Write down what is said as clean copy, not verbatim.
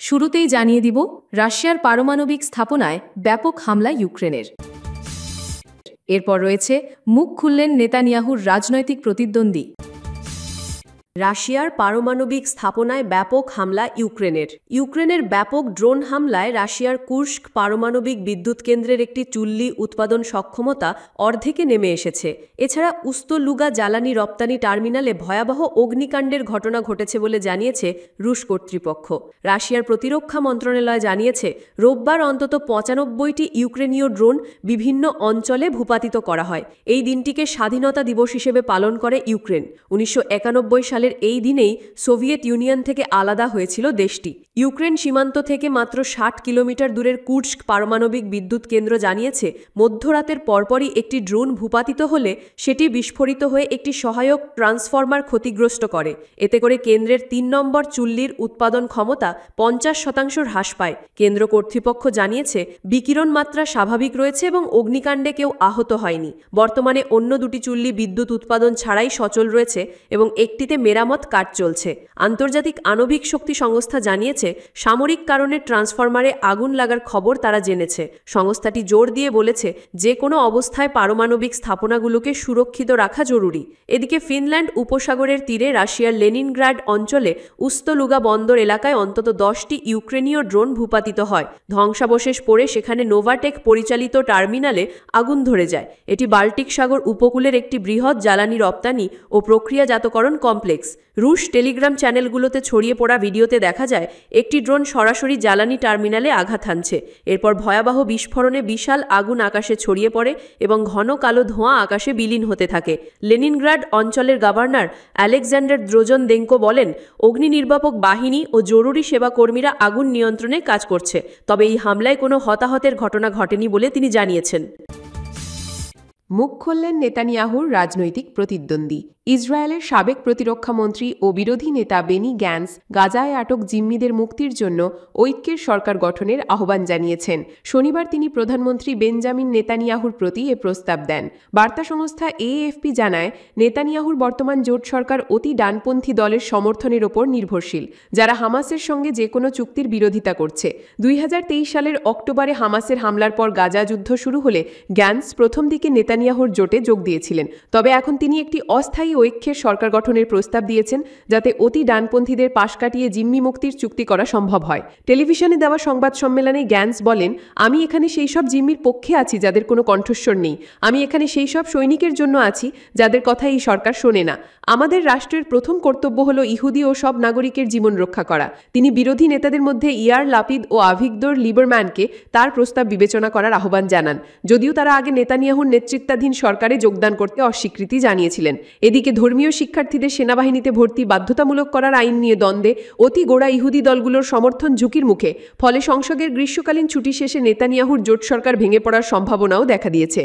শুরুতেই জানিয়ে দিব রাশিয়ার পারমাণবিক স্থাপনায় ব্যাপক হামলা ইউক্রেনের। এরপর রয়েছে মুখ খুললেন নেতানিয়াহুর রাজনৈতিক প্রতিদ্বন্দ্বী। রাশিয়ার পারমাণবিক স্থাপনায় ব্যাপক হামলা ইউক্রেনের ব্যাপক ড্রোন হামলায় রাশিয়ার কুর্স্ক পারমাণবিক বিদ্যুৎ কেন্দ্রের একটি চুল্লি উৎপাদন সক্ষমতা অর্ধেকে নেমে এসেছে। এছাড়া উস্তলুগা জ্বালানি রপ্তানি টার্মিনালে ভয়াবহ অগ্নিকাণ্ডের ঘটনা ঘটেছে বলে জানিয়েছে রুশ কর্তৃপক্ষ। রাশিয়ার প্রতিরক্ষা মন্ত্রণালয় জানিয়েছে রোববার অন্তত ৯৫টি ইউক্রেনীয় ড্রোন বিভিন্ন অঞ্চলে ভূপাতিত করা হয়। এই দিনটিকে স্বাধীনতা দিবস হিসেবে পালন করে ইউক্রেন। ১৯৯১ সালের এই দিনেই সোভিয়েত ইউনিয়ন থেকে আলাদা হয়েছিল দেশটি। ইউক্রেন সীমান্ত থেকে মাত্র ৬০ কিলোমিটার দূরের কুর্স্ক পারমাণবিক বিদ্যুৎ কেন্দ্র জানিয়েছে মধ্যরাতের পরপরই একটি ড্রোন ভূপাতিত হলে সেটি বিস্ফোরিত হয়ে একটি সহায়ক ট্রান্সফরমার ক্ষতিগ্রস্ত করে। এতে করে কেন্দ্রের ৩ নম্বর চুল্লির উৎপাদন ক্ষমতা ৫০% হ্রাস পায়। কেন্দ্র কর্তৃপক্ষ জানিয়েছে বিকিরণ মাত্রা স্বাভাবিক রয়েছে এবং অগ্নিকাণ্ডে কেউ আহত হয়নি। বর্তমানে অন্য দুটি চুল্লি বিদ্যুৎ উৎপাদন ছাড়াই সচল রয়েছে এবং একটিতে মেরামত কাজ চলছে। আন্তর্জাতিক আণবিক শক্তি সংস্থা জানিয়েছে সামরিক কারণে ট্রান্সফরমারে আগুন লাগার খবর তারা জেনেছে। সংস্থাটি জোর দিয়ে বলেছে যে কোনো অবস্থায় পারমাণবিক স্থাপনাগুলোকে সুরক্ষিত রাখা জরুরি। এদিকে ফিনল্যান্ড উপসাগরের তীরে রাশিয়ার লেনিনগ্রাড অঞ্চলে উস্তলুগা বন্দর এলাকায় অন্তত ১০টি ইউক্রেনীয় ড্রোন ভূপাতিত হয়। ধ্বংসাবশেষ পড়ে সেখানে নোভাটেক পরিচালিত টার্মিনালে আগুন ধরে যায়। এটি বাল্টিক সাগর উপকূলের একটি বৃহৎ জ্বালানি রপ্তানি ও প্রক্রিয়াজাতকরণ কমপ্লেক্স। রুশ টেলিগ্রাম চ্যানেলগুলোতে ছড়িয়ে পড়া ভিডিওতে দেখা যায় একটি ড্রোন সরাসরি জ্বালানি টার্মিনালে আঘাত হানছে। এরপর ভয়াবহ বিস্ফোরণে বিশাল আগুন আকাশে ছড়িয়ে পড়ে এবং ঘন কালো ধোঁয়া আকাশে বিলীন হতে থাকে। লেনিনগ্রাড অঞ্চলের গভর্নর আলেকজান্ডার দ্রোজনদেঙ্কো বলেন অগ্নি নির্বাপক বাহিনী ও জরুরি সেবা কর্মীরা আগুন নিয়ন্ত্রণে কাজ করছে, তবে এই হামলায় কোনো হতাহতের ঘটনা ঘটেনি বলে তিনি জানিয়েছেন। মুখ খুললেন নেতানিয়াহুর রাজনৈতিক প্রতিদ্বন্দ্বী। ইসরায়েলের সাবেক প্রতিরক্ষামন্ত্রী ও বিরোধী নেতা বেনি গ্যান্স গাজায় আটক জিম্মিদের মুক্তির জন্য ঐক্যের সরকার গঠনের আহ্বান জানিয়েছেন। শনিবার তিনি প্রধানমন্ত্রী বেঞ্জামিন নেতানিয়াহুর প্রতি এ প্রস্তাব দেন। বার্তা সংস্থা এএফপি জানায় নেতানিয়াহুর বর্তমান জোট সরকার অতি ডানপন্থী দলের সমর্থনের ওপর নির্ভরশীল, যারা হামাসের সঙ্গে যে কোনো চুক্তির বিরোধিতা করছে। ২০২৩ সালের অক্টোবরে হামাসের হামলার পর গাজা যুদ্ধ শুরু হলে গ্যান্স প্রথম দিকে নেতানিয়াহুর জোটে যোগ দিয়েছিলেন। তবে এখন তিনি একটি অস্থায়ী ঐক্যের সরকার গঠনের প্রস্তাব দিয়েছেন, যাতে অতি ডানপন্থীদের পাশ কাটিয়ে জিম্মি মুক্তির চুক্তি করা সম্ভব হয়। টেলিভিশনে দেওয়া সংবাদ সম্মেলনে গ্যান্স বলেন, আমি এখানে সেই সব জিম্মির পক্ষে আছি যাদের কোনো কণ্ঠস্বর নেই। আমি এখানে সেই সব সৈনিকের জন্য আছি যাদের কথা এই সরকার শোনে না। আমাদের রাষ্ট্রের প্রথম কর্তব্য হল ইহুদি ও সব নাগরিকের জীবন রক্ষা করা। তিনি বিরোধী নেতাদের মধ্যে ইয়ার লাপিদ ও আভিগদোর লিবারম্যানকে তার প্রস্তাব বিবেচনা করার আহ্বান জানান, যদিও তারা আগে নেতানিয়াহুর নেতৃত্বাধীন সরকারে যোগদান করতে অস্বীকৃতি জানিয়েছিলেন। এদিকে ধর্মীয় শিক্ষার্থীদের সেনাবাহিনীতে ভর্তি বাধ্যতামূলক করার আইন নিয়ে দ্বন্দ্বে অতি গোড়া ইহুদি দলগুলোর সমর্থন ঝুঁকির মুখে। ফলে সংসদের গ্রীষ্মকালীন ছুটি শেষে নেতানিয়াহুর জোট সরকার ভেঙে পড়ার সম্ভাবনাও দেখা দিয়েছে।